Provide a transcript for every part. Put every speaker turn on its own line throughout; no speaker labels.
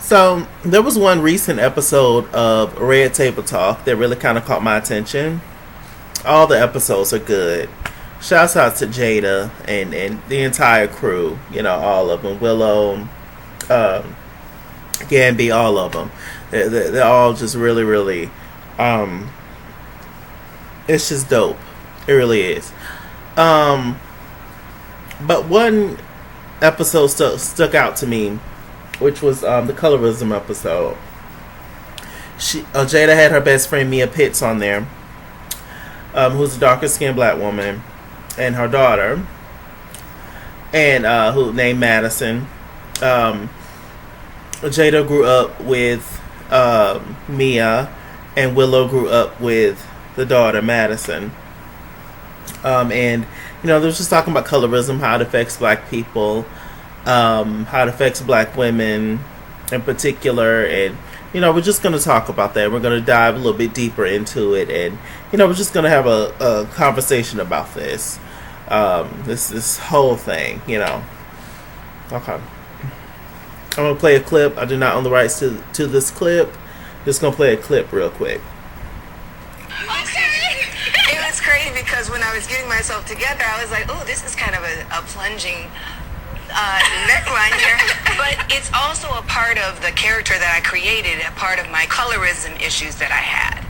So there was one recent episode of Red Table Talk that really kind of caught my attention. All the episodes are good. Shouts out to Jada and the entire crew. You know, all of them. Willow, um, Gamby, all of them. They're all just really, really. Um, it's just dope. It really is. Um, but one episode stuck out to me, which was the Colorism episode. Jada had her best friend Mia Pitts on there, who's a darker skinned black woman, and her daughter, and who named Madison. Jada grew up with Mia, and Willow grew up with the daughter Madison. And you know, they was just talking about colorism, how it affects black people, how it affects black women in particular, and you know, we're just going to talk about that. We're going to dive a little bit deeper into it, and you know, we're just going to have a conversation about this, this whole thing. You know, okay. I'm gonna play a clip. I do not own the rights to this clip. Just gonna play a clip real quick.
Okay. It was crazy because when I was getting myself together, I was like, "Oh, this is kind of a plunging neckline here." But it's also a part of the character that I created, a part of my colorism issues that I had.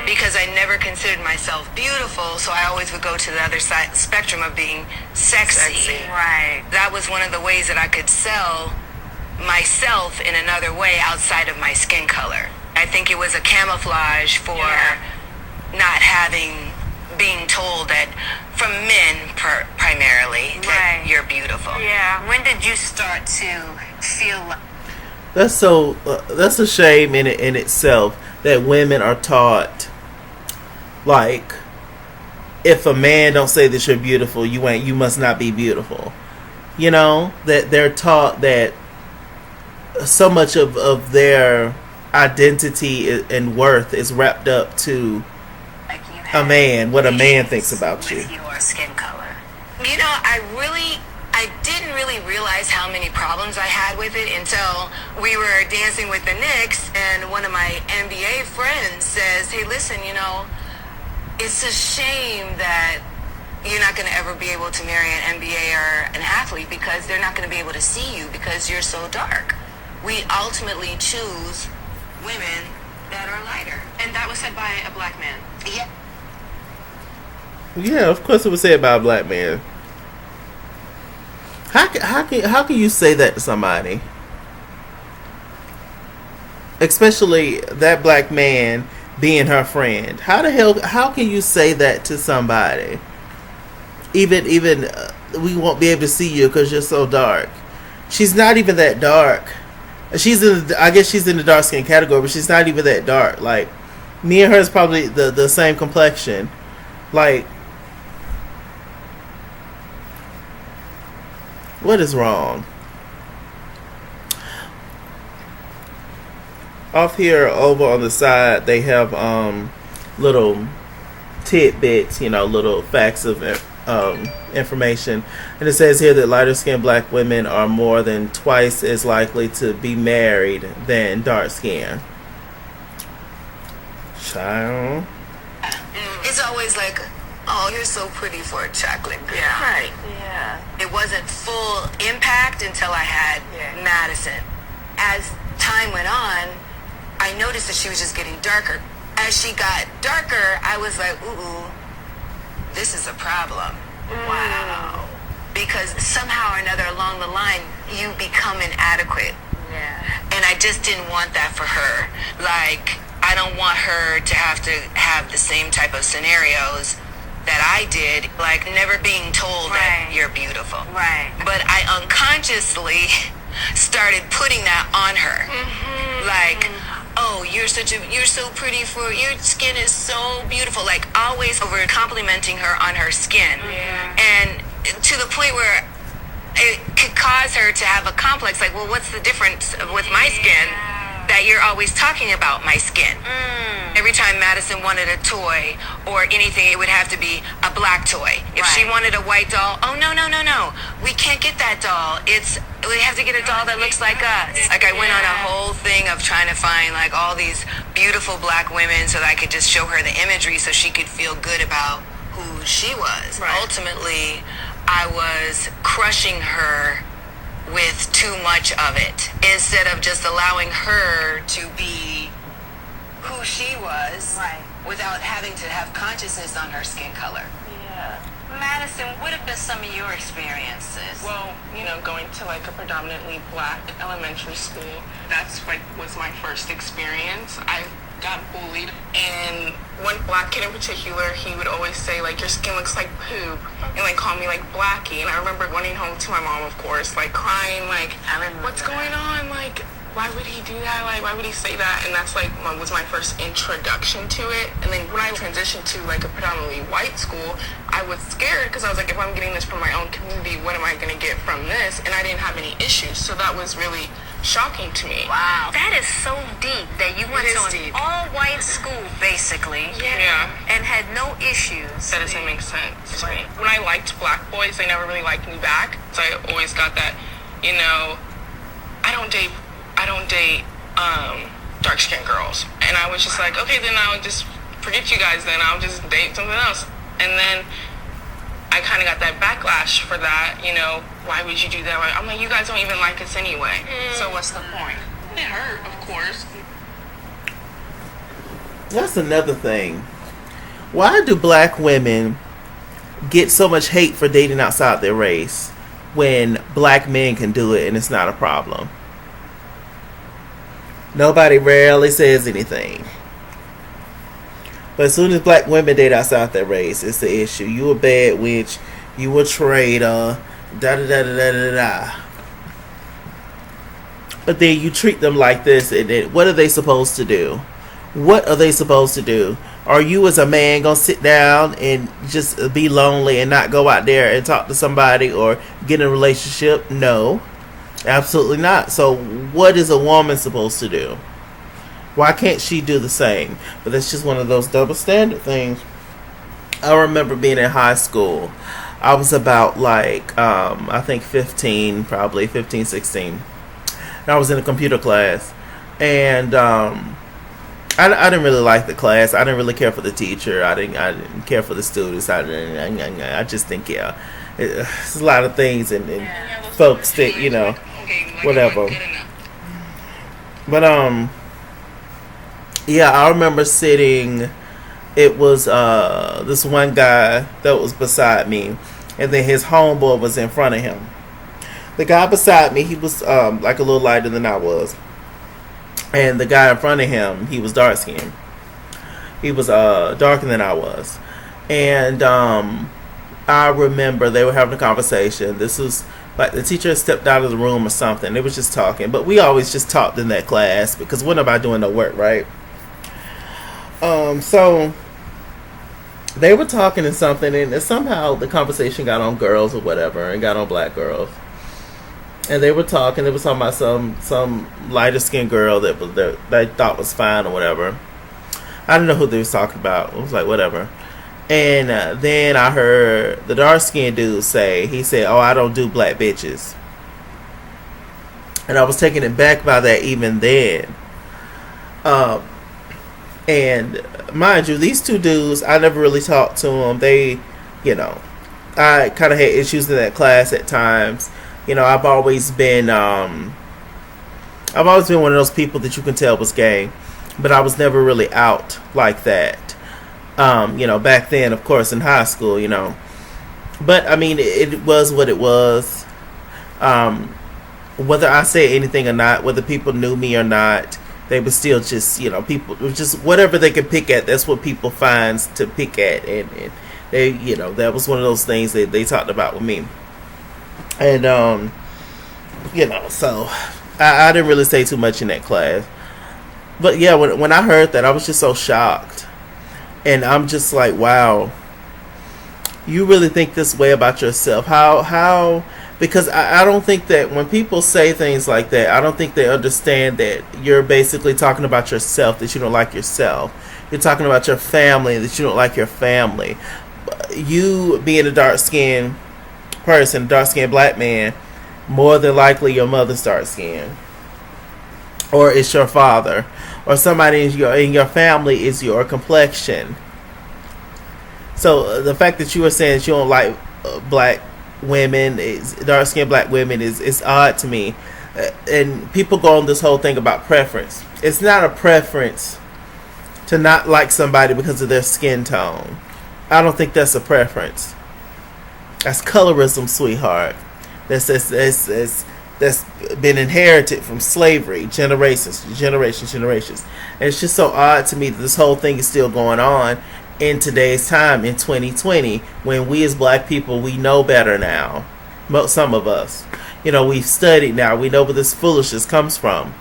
Because I never considered myself beautiful, so I always would go to the other side spectrum of being sexy. Right. That was one of the ways that I could sell myself in another way outside of my skin color. I think it was a camouflage for not being told that from men primarily that you're beautiful.
Yeah. When did you start to feel?
That's a shame in itself that women are taught, like, if a man don't say that you're beautiful, you must not be beautiful. You know, that they're taught that so much of their identity and worth is wrapped up to a man, what a man thinks about you.
Your skin color.
You know, I didn't really realize how many problems I had with it until we were dancing with the Knicks, and one of my NBA friends says, "Hey, listen, you know, it's a shame that you're not going to ever be able to marry an NBA or an athlete because they're not going to be able to see you because you're so dark. We ultimately choose women that are lighter."
And that was said by a black man.
Yeah.
Yeah, of course it was said by a black man. How can you say that to somebody? Especially that black man being her friend. How can you say that to somebody? Even we won't be able to see you because you're so dark. She's not even that dark. I guess she's in the dark skin category, but she's not even that dark. Like, me and her is probably the same complexion. Like, what is wrong? Off here, over on the side, they have little tidbits, you know, little facts of information, and it says here that lighter skinned black women are more than twice as likely to be married than dark skin. Child.
It's always like, "Oh, you're so pretty for a chocolate girl."
Yeah.
Right.
Yeah.
It wasn't full impact until I had Madison. As time went on, I noticed that she was just getting darker. As she got darker, I was like, "Ooh, this is a problem."
Wow.
Because somehow or another along the line, you become inadequate.
Yeah.
And I just didn't want that for her. Like, I don't want her to have the same type of scenarios that I did, like never being told that you're beautiful.
Right.
But I unconsciously started putting that on her. Like, "Oh, you're so pretty your skin is so beautiful." Like, always over complimenting her on her skin. And to the point where it could cause her to have a complex, like, "Well, what's the difference with my skin that you're always talking about my skin?" Every time Madison wanted a toy or anything, it would have to be a black toy. If she wanted a white doll, "Oh, no, we can't get that doll. We have to get a doll that looks like us." Like, I went on a whole thing thing of trying to find like all these beautiful black women so that I could just show her the imagery so she could feel good about who she was.
Right.
Ultimately, I was crushing her with too much of it instead of just allowing her to be who she was,
Right.
without having to have consciousness on her skin color.
Yeah. Madison, what have been some of your experiences?
Well, going to like a predominantly black elementary school, that's like was my first experience. I got bullied, and one black kid in particular, he would always say like, your skin looks like poop, and like call me like Blackie. And I remember running home to my mom, of course, like crying, like, what's going on? Like, why would he do that? Like, why would he say that? And that's like was my first introduction to it. And then when I transitioned to like a predominantly white school, I was scared because I was like, if I'm getting this from my own community, what am I going to get from this? And I didn't have any issues. So that was really shocking to me.
Wow. That is so deep that you went
It
to
is
an
deep.
all-white school, basically.
Yeah.
And had no issues.
That doesn't make sense to me. When I liked black boys, they never really liked me back. So I always got that, I don't date dark skinned girls. And I was just like, okay, then I'll just forget you guys then. I'll just date something else. And then I kind of got that backlash for that, why would you do that? I'm like, you guys don't even like us anyway. So what's the point? It hurt, of course.
That's another thing. Why do black women get so much hate for dating outside their race when black men can do it and it's not a problem? Nobody rarely says anything. But as soon as black women date outside their race, it's the issue. You a bad witch. You a traitor. Da da da da da da da. But then you treat them like this, and then what are they supposed to do? What are they supposed to do? Are you as a man gonna sit down and just be lonely and not go out there and talk to somebody or get in a relationship? No. Absolutely not. So what is a woman supposed to do? Why can't she do the same? But that's just one of those double standard things. I remember being in high school. I was about I think 15, 16. And I was in a computer class. And I didn't really like the class. I didn't really care for the teacher. I didn't care for the students. I just think, there's a lot of things and folks that, whatever. But, I remember sitting, it was this one guy that was beside me, and then his homeboy was in front of him. The guy beside me, he was like a little lighter than I was. And the guy in front of him, he was dark skinned. He was darker than I was. And I remember they were having a conversation. This was like the teacher stepped out of the room or something. They was just talking. But we always just talked in that class because what am I doing no work, right? So they were talking and something, and somehow the conversation got on girls or whatever, and got on black girls. And they were talking. They were talking about some lighter skinned girl that they thought was fine or whatever. I didn't know who they was talking about. It was like whatever. And then I heard the dark skinned dude say, he said, "Oh, I don't do black bitches." And I was taken aback by that even then. And mind you, these two dudes, I never really talked to them. They, I kind of had issues in that class at times. I've always been one of those people that you can tell was gay, but I was never really out like that. Back then, of course, in high school, But I mean, it was what it was. Whether I said anything or not, whether people knew me or not, they were still just, people, just whatever they could pick at. That's what people find to pick at, and they, that was one of those things that they talked about with me. And, so I didn't really say too much in that class. But yeah, when I heard that, I was just so shocked. And I'm just like, wow, you really think this way about yourself? How, because I don't think that when people say things like that, I don't think they understand that you're basically talking about yourself, that you don't like yourself. You're talking about your family, that you don't like your family. You being a dark-skinned person, dark-skinned black man, more than likely your mother's dark-skinned. or it's your father, or somebody in your family is your complexion. So the fact that you were saying that you don't like black women, dark skinned black women, is odd to me. And people go on this whole thing about preference. It's not a preference to not like somebody because of their skin tone. I don't think that's a preference. That's colorism, sweetheart. That's been inherited from slavery, generations. And it's just so odd to me that this whole thing is still going on in today's time, in 2020, when we as black people, we know better now. Some of us, we've studied now. We know where this foolishness comes from.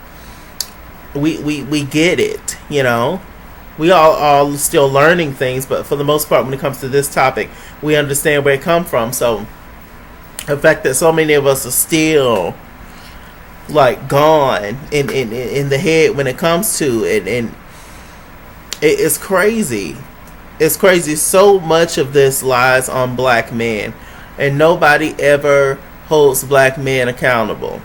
We get it. We all still learning things, but for the most part, when it comes to this topic, we understand where it comes from. So the fact that so many of us are still like gone in the head when it comes to it, and it's crazy. It's crazy. So much of this lies on black men, and nobody ever holds black men accountable.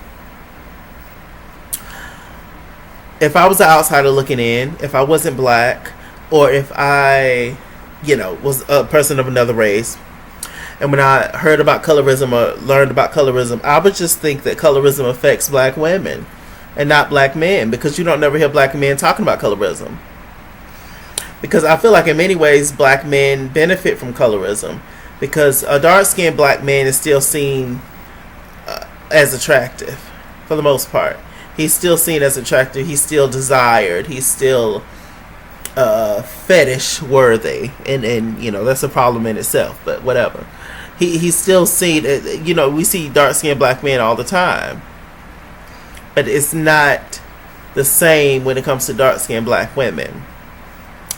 If I was an outsider looking in, if I wasn't black, or if I, was a person of another race, and when I heard about colorism or learned about colorism, I would just think that colorism affects black women and not black men, because you don't never hear black men talking about colorism. Because I feel like in many ways black men benefit from colorism, because a dark-skinned black man is still seen as attractive for the most part. He's still seen as attractive. He's still desired. He's still fetish worthy, and that's a problem in itself. But whatever, he's still seen. We see dark skinned black men all the time, but it's not the same when it comes to dark skinned black women.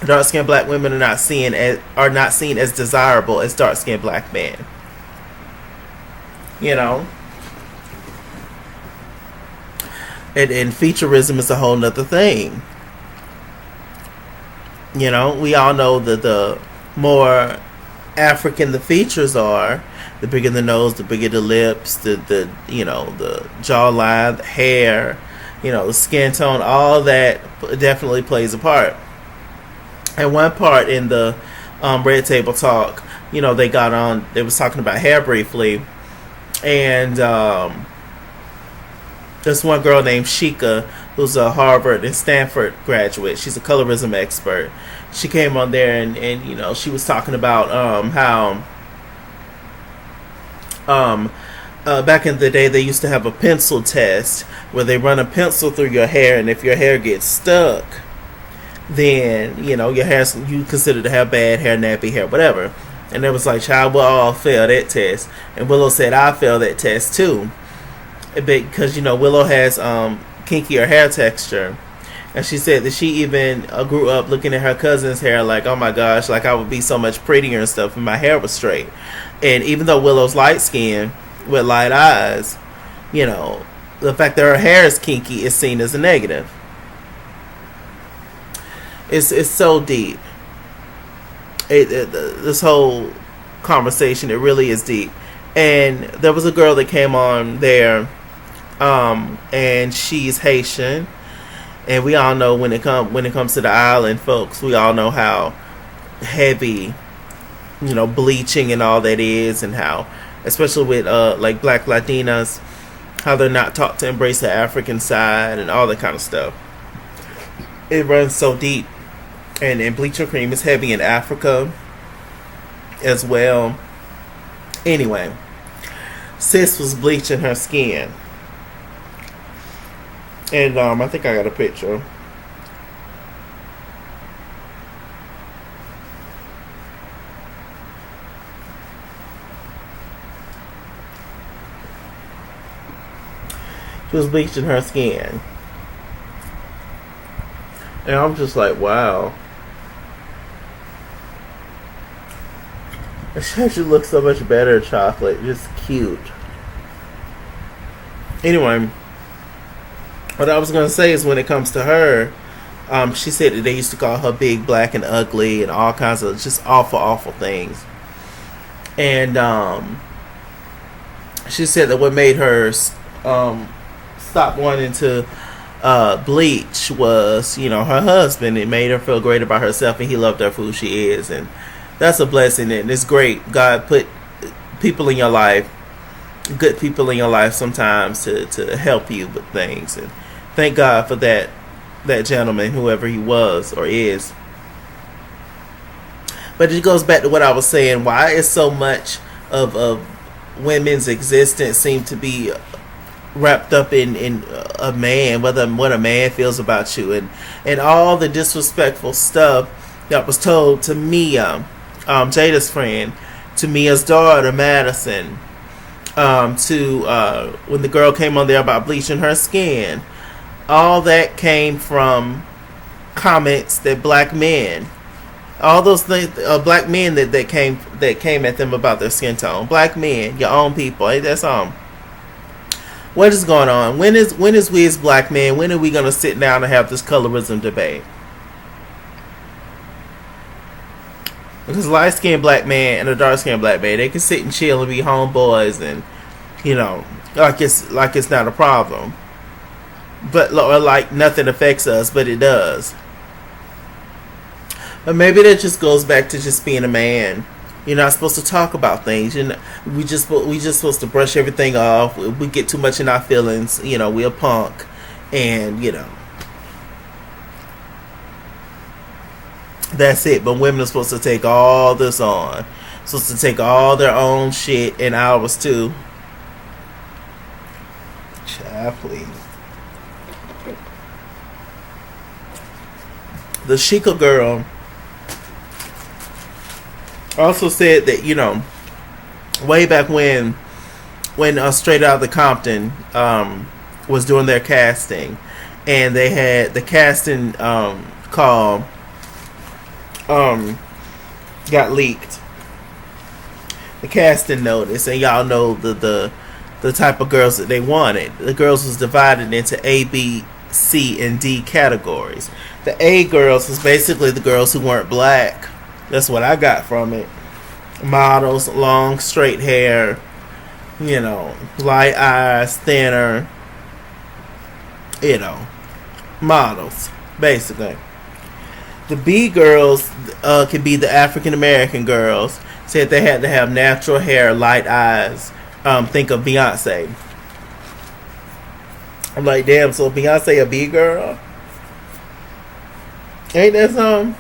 Dark skinned black women are not seen as desirable as dark skinned black men. And featureism is a whole nother thing. We all know that the more African the features are, the bigger the nose, the bigger the lips, the jawline, the hair, the skin tone, all that definitely plays a part. And one part in the Red Table Talk, they was talking about hair briefly, and there's one girl named Sheikah who's a Harvard and Stanford graduate. She's a colorism expert. She came on there and she was talking about how back in the day they used to have a pencil test where they run a pencil through your hair, and if your hair gets stuck, then your hair, you consider to have bad hair, nappy hair, whatever. And it was like, child, we'll all fail that test. And Willow said, I failed that test too, because Willow has kinkier hair texture, and she said that she even grew up looking at her cousin's hair like, oh my gosh, like I would be so much prettier and stuff if my hair was straight. And even though Willow's light skin with light eyes, the fact that her hair is kinky is seen as a negative. It's so deep. This whole conversation, it really is deep. And there was a girl that came on there, and she's Haitian, and we all know when it comes to the island folks, we all know how heavy bleaching and all that is, and how, especially with like black Latinas, how they're not taught to embrace the African side and all that kind of stuff. It runs so deep. And bleaching cream is heavy in Africa as well. Anyway, sis was bleaching her skin, and I think I got a picture. She was bleaching her skin, and I'm just like, wow. She looks so much better, chocolate. Just cute. Anyway, what I was going to say is when it comes to her, she said that they used to call her big, black, and ugly, and all kinds of just awful, awful things. And she said that what made her stop wanting to Bleach was, her husband. It made her feel great about herself, and he loved her for who she is, and that's a blessing, and it's great. God put people in your life, good people in your life sometimes to help you with things, and thank God for that gentleman, whoever he was or is. But it goes back to what I was saying. Why is so much of women's existence seem to be wrapped up in a man, what a man feels about you, and all the disrespectful stuff that was told to Mia, Jada's friend, to Mia's daughter Madison, to when the girl came on there about bleaching her skin. All that came from comments that black men, all those things, black men that came at them about their skin tone. Black men, your own people. Ain't that something? What is going on? When is we as black men? When are we gonna sit down and have this colorism debate? Because light skinned black man and a dark skinned black man, they can sit and chill and be homeboys, and like it's not a problem. But or like nothing affects us, but it does. But maybe that just goes back to just being a man. You're not supposed to talk about things. We just supposed to brush everything off. We get too much in our feelings. We're punk, and that's it. But women are supposed to take all this on. Supposed to take all their own shit and ours too. Child, please. The Sheikah girl also said that, way back when Straight Outta Compton was doing their casting, and they had the casting call got leaked, the casting notice, and y'all know the type of girls that they wanted. The girls was divided into A, B, C, and D categories. The A girls was basically the girls who weren't black. That's what I got from it. Models, long, straight hair, light eyes, thinner, models, basically. The B girls could be the African American girls. Said they had to have natural hair, light eyes. Think of Beyonce. I'm like, damn, so Beyonce a B girl? Ain't that something?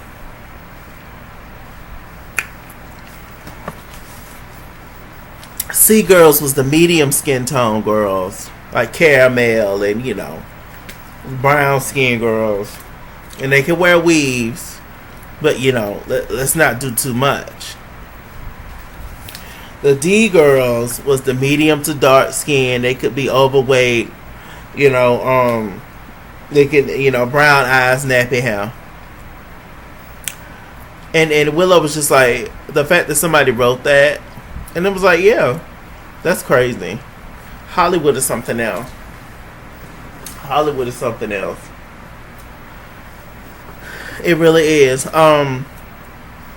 C girls was the medium skin tone girls, like caramel and brown skin girls, and they can wear weaves, but let's not do too much. The D girls was the medium to dark skin. They could be overweight, they could brown eyes, nappy hair. And Willow was just like, the fact that somebody wrote that, and it was like, yeah, that's crazy. Hollywood is something else. Hollywood is something else. It really is. At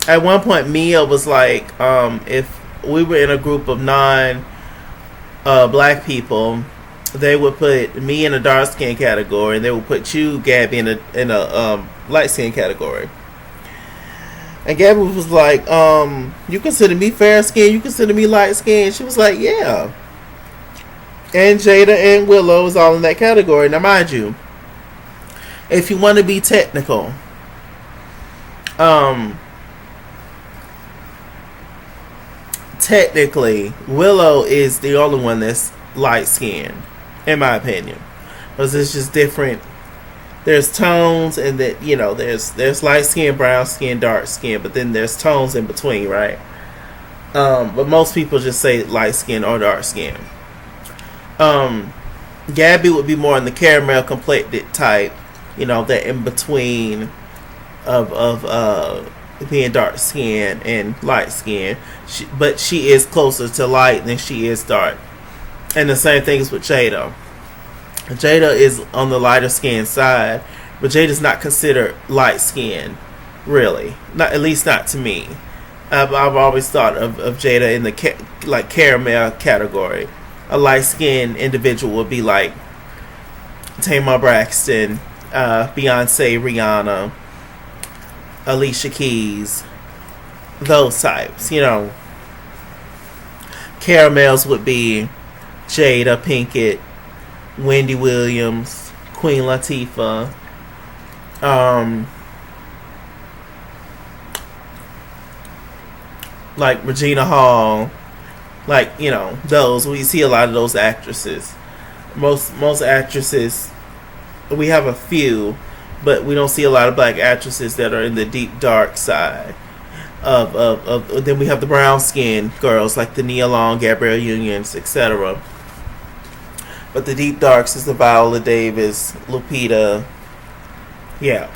one point, Mia was like, if we were in a group of black people, they would put me in a dark skin category, and they would put you, Gabby, in a light skin category. And Gabby was like, you consider me fair skin? You consider me light skin? She was like, yeah. And Jada and Willow was all in that category. Now, mind you, if you want to be technical, technically, Willow is the only one that's light skinned, in my opinion. Because it's just different. There's tones, and that there's light skin, brown skin, dark skin, but then there's tones in between, right? But most people just say light skin or dark skin. Gabby would be more in the caramel complected type, that in between of being dark skin and light skin. But she is closer to light than she is dark. And the same thing is with Jada. Jada is on the lighter skin side, but Jada's not considered light skin, really. Not, at least not to me. I've always thought of Jada in the caramel category. A light skinned individual would be like Tamar Braxton, Beyonce, Rihanna, Alicia Keys, those types, you know. Caramels would be Jada Pinkett, Wendy Williams, Queen Latifah, like Regina Hall, like, you know, those. We see a lot of those actresses. Most actresses, we have a few, but we don't see a lot of black actresses that are in the deep dark side of then we have the brown skinned girls like the Nia Long, Gabrielle Unions, etc. But the deep darks is the Viola Davis, Lupita, yeah.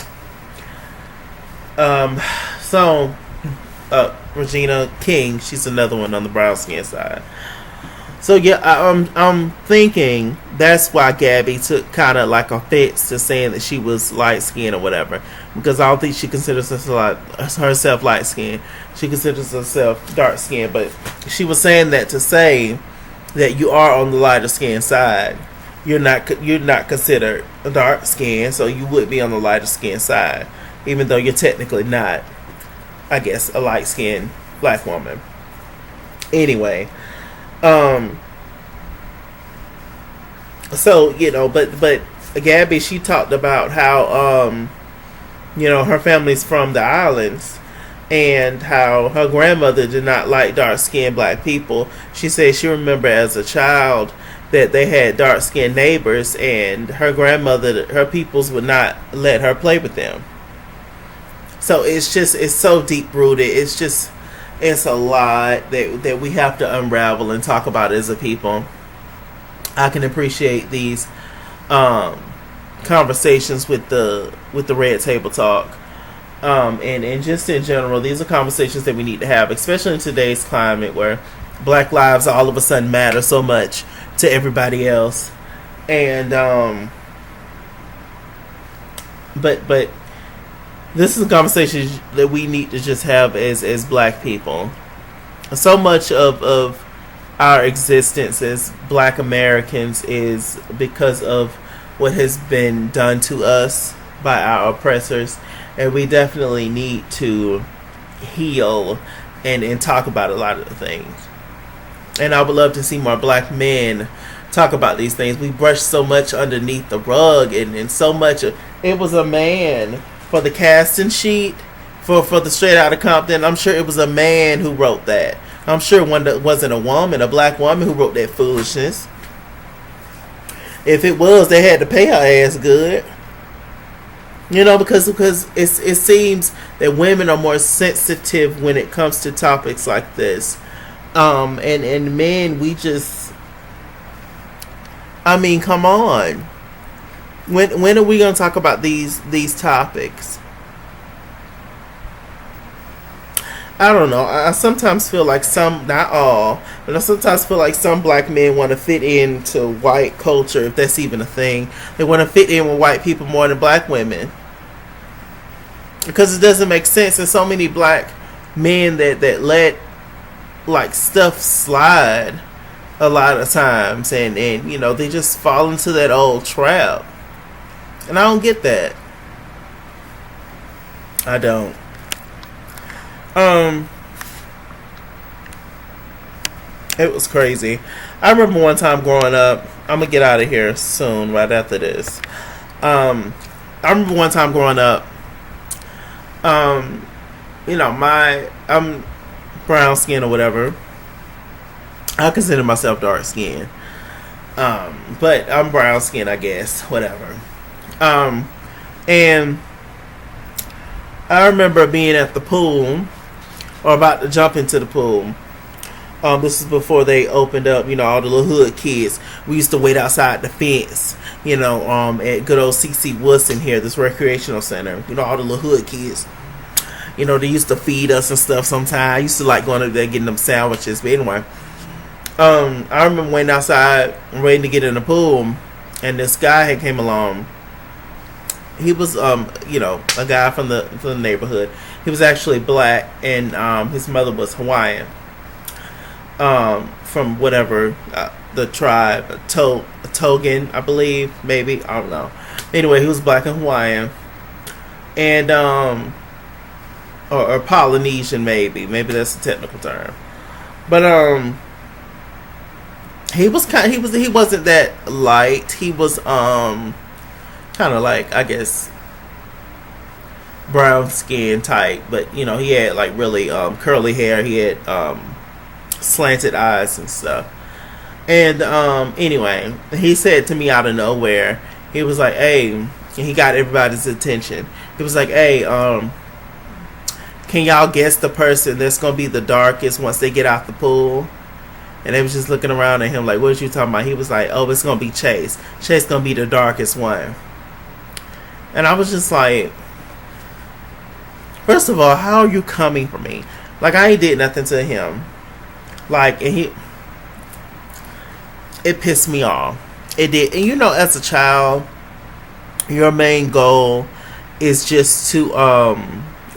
So Regina King, she's another one on the brown skin side. So yeah, I'm thinking that's why Gabby took kind of like offense to saying that she was light skinned or whatever, because I don't think she considers herself light skinned. She considers herself dark skinned, but she was saying that to say that you are on the lighter skin side. You're not considered dark skin, so you would be on the lighter skin side, even though you're technically not, I guess, a light skinned black woman. Anyway. So, you know, but Gabby, she talked about how, you know, her family's from the islands and how her grandmother did not like dark-skinned black people. She said she remembered as a child that they had dark-skinned neighbors and her grandmother, her peoples would not let her play with them. So it's so deep-rooted. It's a lot that we have to unravel and talk about as a people. I can appreciate these conversations with the Red Table Talk, and just in general, these are conversations that we need to have, especially in today's climate where Black lives all of a sudden matter so much to everybody else. And but this is a conversation that we need to just have as black people. So much of our existence as black Americans is because of what has been done to us by our oppressors. And we definitely need to heal and talk about a lot of the things. And I would love to see more black men talk about these things. We brush so much underneath the rug and so much. It was a man for the casting sheet for the Straight Outta Compton. I'm sure it was a man who wrote that. I'm sure it wasn't a woman, a black woman who wrote that foolishness. If it was, they had to pay her ass good. You know, because it seems that women are more sensitive when it comes to topics like this. And men, we just, I mean, come on. When are we going to talk about these topics? I don't know. I sometimes feel like some, not all, but I sometimes feel like some black men want to fit into white culture, if that's even a thing. They want to fit in with white people more than black women. Because it doesn't make sense. There's so many black men that let like stuff slide a lot of times, and you know, they just fall into that old trap. And I don't get that. I don't. It was crazy. I remember one time growing up, I'm gonna get out of here soon, right after this. I remember one time growing up, you know, I'm brown skin or whatever. I consider myself dark skin. But I'm brown skin, I guess, whatever. And I remember being at the pool, or about to jump into the pool. This is before they opened up, you know, all the little hood kids. We used to wait outside the fence, you know, at good old CC Woodson here, this recreational center. You know, all the little hood kids. You know, they used to feed us and stuff sometimes. I used to like going up there getting them sandwiches. But anyway, I remember waiting outside, waiting to get in the pool, and this guy had came along. He was, you know, a guy from the neighborhood. He was actually black, and his mother was Hawaiian. From whatever, the tribe, Togan, I believe, maybe, I don't know. Anyway, he was black and Hawaiian, and or Polynesian, maybe that's the technical term. But he wasn't that light. He was kind of like, I guess, brown skin type, but you know, he had like really curly hair. He had slanted eyes and stuff. And anyway, he said to me out of nowhere, he was like, "Hey," he got everybody's attention. He was like, "Hey, can y'all guess the person that's gonna be the darkest once they get out the pool?" And they was just looking around at him like, "What are you talking about?" He was like, "Oh, it's gonna be Chase. Chase gonna be the darkest one." And I was just like, first of all, how are you coming for me? Like, I ain't did nothing to him. Like, and it pissed me off. It did. And you know, as a child, your main goal is just to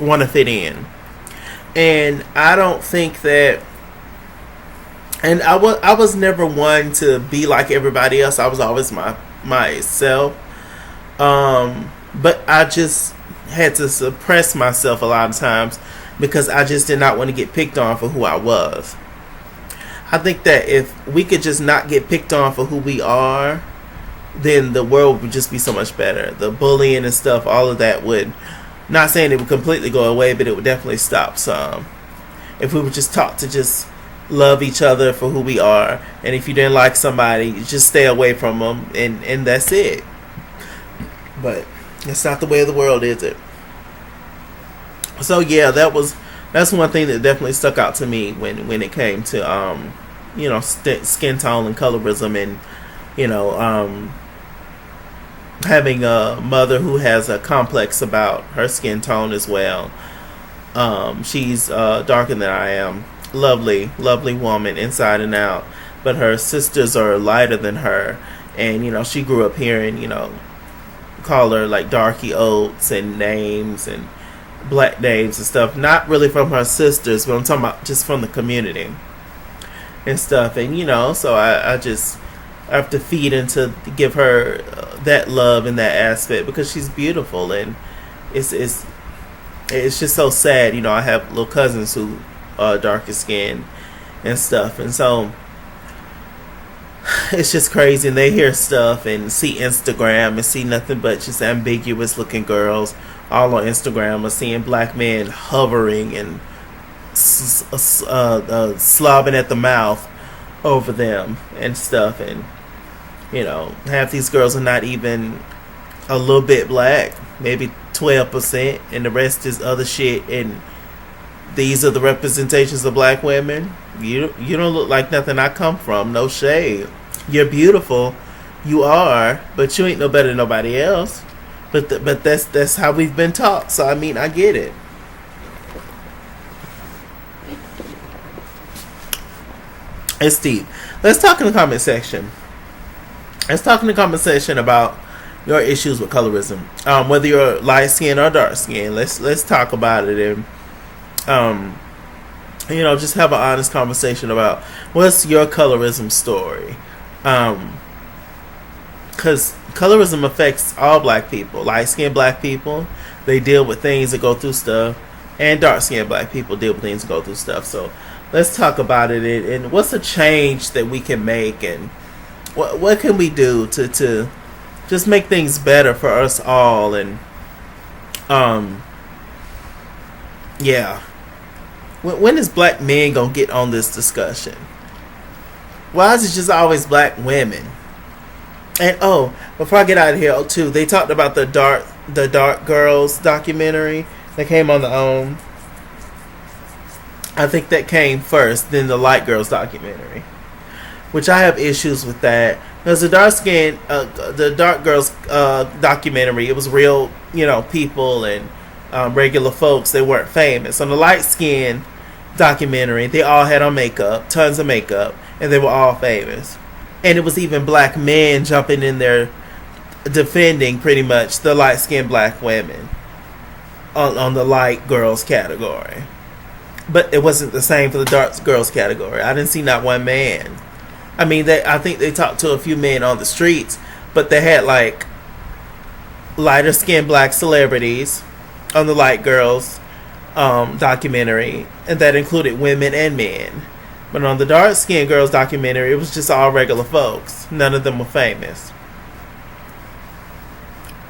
want to fit in. And I don't think that, and I was never one to be like everybody else. I was always myself. But I just had to suppress myself a lot of times because I just did not want to get picked on for who I was. I think that if we could just not get picked on for who we are, then the world would just be so much better. The bullying and stuff, all of that would, not saying it would completely go away, but it would definitely stop some. If we were just taught to just love each other for who we are, and if you didn't like somebody, you just stay away from them, and that's it. But it's not the way of the world, is it? So yeah, that's one thing that definitely stuck out to me when it came to you know, skin tone and colorism, and you know, having a mother who has a complex about her skin tone as well. She's darker than I am. Lovely woman inside and out, but her sisters are lighter than her, and you know, she grew up hearing, you know, call her like darky oats and names and black names and stuff, not really from her sisters, but I'm talking about just from the community and stuff. And you know, so I just have to feed into, give her that love and that aspect, because she's beautiful. And it's just so sad, you know. I have little cousins who are darker skinned and stuff, and so it's just crazy. And they hear stuff and see Instagram and see nothing but just ambiguous looking girls all on Instagram, or seeing black men hovering and slobbing at the mouth over them and stuff. And you know, half these girls are not even a little bit black, maybe 12%, and the rest is other shit. And these are the representations of black women. You don't look like nothing I come from. No shade. You're beautiful. You are, but you ain't no better than nobody else. But that's how we've been taught. So I mean, I get it. It's deep. Let's talk in the comment section. Let's talk in the comment section about your issues with colorism. Whether you're light skin or dark skin, let's talk about it, and you know, just have an honest conversation about what's your colorism story. Because colorism affects all black people. Light skinned black people, they deal with things that go through stuff, and dark skinned black people deal with things that go through stuff. So let's talk about it, and what's a change that we can make, and what can we do to just make things better for us all. And yeah, when is black men gonna get on this discussion? Why is it just always black women? And before I get out of here, too, they talked about the Dark Girls documentary that came on the OWN. I think that came first, then the Light Girls documentary, which I have issues with that, because the Dark Girls documentary, it was real, you know, people and regular folks. They weren't famous. On the Light Skin documentary, they all had on makeup, tons of makeup, and they were all famous. And it was even black men jumping in there defending pretty much the light skinned black women on the Light Girls category. But it wasn't the same for the Dark Girls category. I didn't see not one man I mean, I think they talked to a few men on the streets, but they had like lighter skinned black celebrities on the Light Girls documentary, and that included women and men. But on the dark skinned girls documentary, it was just all regular folks. None of them were famous,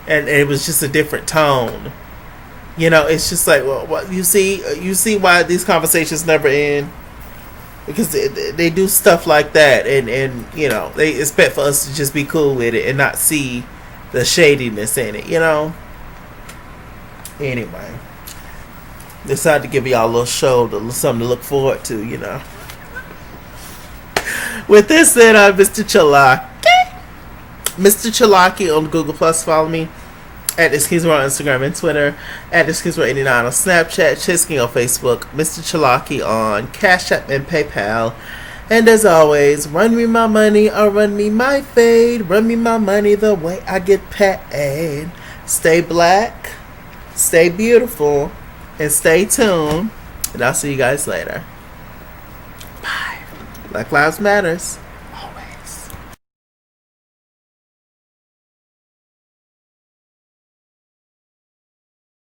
and it was just a different tone. You know, it's just like, well, what you see why these conversations never end, because they do stuff like that, and you know, they expect for us to just be cool with it and not see the shadiness in it, you know. Anyway, decided to give y'all a little show, something to look forward to, you know. With this said, I'm Mr. Chalaki. Mr. Chalaki on Google Plus. Follow me at Excuse Me on Instagram and Twitter, at Excuse Me 89 on Snapchat, Chisking on Facebook, Mr. Chalaki on Cash App and PayPal. And as always, run me my money or run me my fade. Run me my money the way I get paid. Stay black, stay beautiful, and stay tuned. And I'll see you guys later. Bye. Black Lives Matters.